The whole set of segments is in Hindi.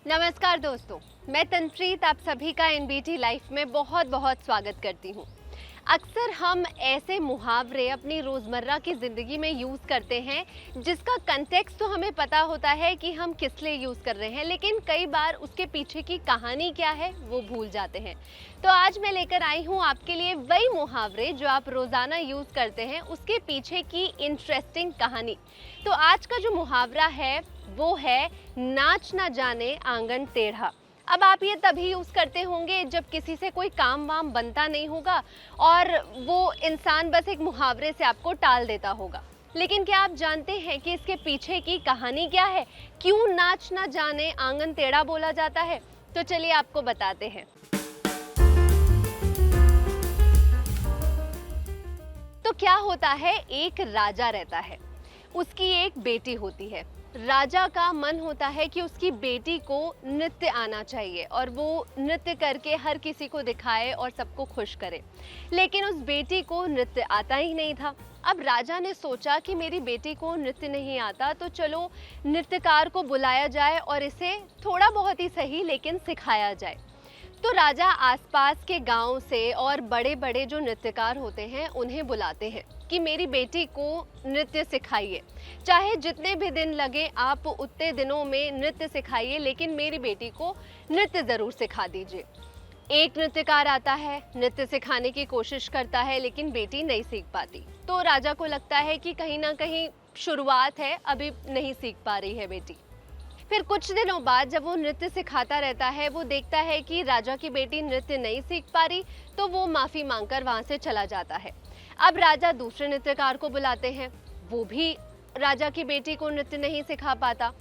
नमस्कार दोस्तों, मैं तनप्रीत आप सभी का एनबीटी लाइफ में बहुत बहुत स्वागत करती हूँ। अक्सर हम ऐसे मुहावरे अपनी रोज़मर्रा की ज़िंदगी में यूज़ करते हैं जिसका कंटेक्स्ट तो हमें पता होता है कि हम किस लिए यूज़ कर रहे हैं, लेकिन कई बार उसके पीछे की कहानी क्या है वो भूल जाते हैं। तो आज मैं लेकर आई हूँ आपके लिए वही मुहावरे जो आप रोज़ाना यूज़ करते हैं, उसके पीछे की इंटरेस्टिंग कहानी। तो आज का जो मुहावरा है वो है नाच ना जाने आंगन टेढ़ा। अब आप ये तभी यूज़ करते होंगे जब किसी से कोई काम वाम बनता नहीं होगा और वो इंसान बस एक मुहावरे से आपको टाल देता होगा। लेकिन क्या आप जानते हैं कि इसके पीछे की कहानी क्या है? क्यों नाच ना जाने आंगन टेढ़ा बोला जाता है? तो चलिए आपको बताते हैं। तो क्या होता है, एक राजा रहता है, उसकी एक बेटी होती है। राजा का मन होता है कि उसकी बेटी को नृत्य आना चाहिए और वो नृत्य करके हर किसी को दिखाए और सबको खुश करे, लेकिन उस बेटी को नृत्य आता ही नहीं था। अब राजा ने सोचा कि मेरी बेटी को नृत्य नहीं आता, तो चलो नृत्यकार को बुलाया जाए और इसे थोड़ा बहुत ही सही लेकिन सिखाया जाए। तो राजा आसपास के गांव से और बड़े बड़े जो नृत्यकार होते हैं उन्हें बुलाते हैं कि मेरी बेटी को नृत्य सिखाइए, चाहे जितने भी दिन लगे आप उतने दिनों में नृत्य सिखाइए, लेकिन मेरी बेटी को नृत्य ज़रूर सिखा दीजिए। एक नृत्यकार आता है, नृत्य सिखाने की कोशिश करता है, लेकिन बेटी नहीं सीख पाती। तो राजा को लगता है कि कहीं ना कहीं शुरुआत है, अभी नहीं सीख पा रही है बेटी। फिर कुछ दिनों बाद जब वो नृत्य सिखाता रहता है, वो देखता है कि राजा की बेटी नृत्य नहीं सीख पा रही, तो वो माफ़ी मांगकर वहाँ से चला जाता है। अब राजा दूसरे नृत्यकार को बुलाते हैं, वो भी राजा की बेटी को नृत्य नहीं सिखा पाता।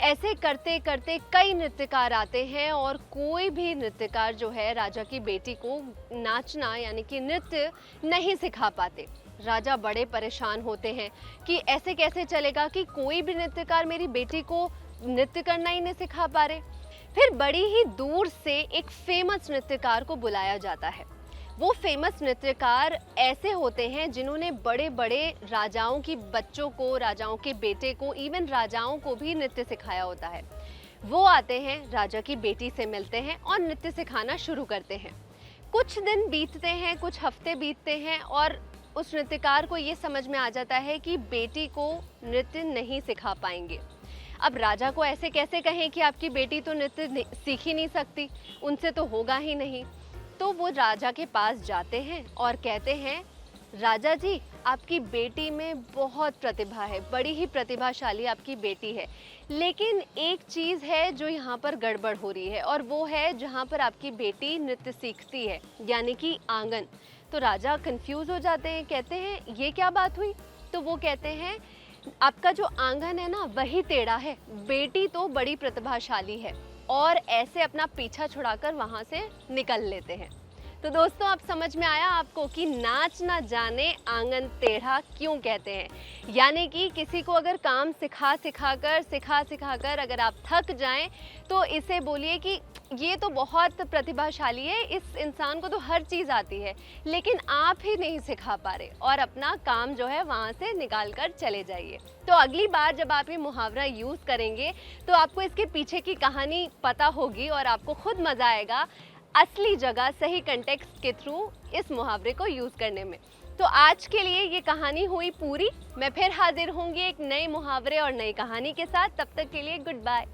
ऐसे करते करते कई नृत्यकार आते हैं और कोई भी नृत्यकार जो है राजा की बेटी को नाचना यानी कि नृत्य नहीं सिखा पाते। राजा बड़े परेशान होते हैं कि ऐसे कैसे चलेगा कि कोई भी नृत्यकार मेरी बेटी को नृत्य करना ही नहीं सिखा पा रहे। फिर बड़ी ही दूर से एक फेमस नृत्यकार को बुलाया जाता है। वो फेमस नृत्यकार ऐसे होते हैं जिन्होंने बड़े बड़े राजाओं की बच्चों को, राजाओं के बेटे को, इवन राजाओं को भी नृत्य सिखाया होता है। वो आते हैं, राजा की बेटी से मिलते हैं और नृत्य सिखाना शुरू करते हैं। कुछ दिन बीतते हैं, कुछ हफ्ते बीतते हैं और उस नृत्यकार को ये समझ में आ जाता है कि बेटी को नृत्य नहीं सिखा पाएंगे। अब राजा को ऐसे कैसे कहें कि आपकी बेटी तो नृत्य सीख ही नहीं सकती, उनसे तो होगा ही नहीं। तो वो राजा के पास जाते हैं और कहते हैं, राजा जी आपकी बेटी में बहुत प्रतिभा है, बड़ी ही प्रतिभाशाली आपकी बेटी है, लेकिन एक चीज़ है जो यहाँ पर गड़बड़ हो रही है और वो है जहाँ पर आपकी बेटी नृत्य सीखती है, यानी कि आंगन। तो राजा कंफ्यूज हो जाते हैं, कहते हैं ये क्या बात हुई? तो वो कहते हैं आपका जो आंगन है ना वही टेढ़ा है, बेटी तो बड़ी प्रतिभाशाली है, और ऐसे अपना पीछा छुड़ाकर वहां से निकल लेते हैं। तो दोस्तों अब समझ में आया आपको कि नाच ना जाने आंगन टेढ़ा क्यों कहते हैं। यानी कि किसी को अगर काम सिखा सिखाकर अगर आप थक जाएं तो इसे बोलिए कि ये तो बहुत प्रतिभाशाली है, इस इंसान को तो हर चीज़ आती है, लेकिन आप ही नहीं सिखा पा रहे, और अपना काम जो है वहाँ से निकाल कर चले जाइए। तो अगली बार जब आप ये मुहावरा यूज़ करेंगे तो आपको इसके पीछे की कहानी पता होगी और आपको खुद मज़ा आएगा असली जगह सही कंटेक्स्ट के थ्रू इस मुहावरे को यूज़ करने में। तो आज के लिए ये कहानी हुई पूरी। मैं फिर हाजिर होंगी एक नए मुहावरे और नई कहानी के साथ। तब तक के लिए गुड बाय।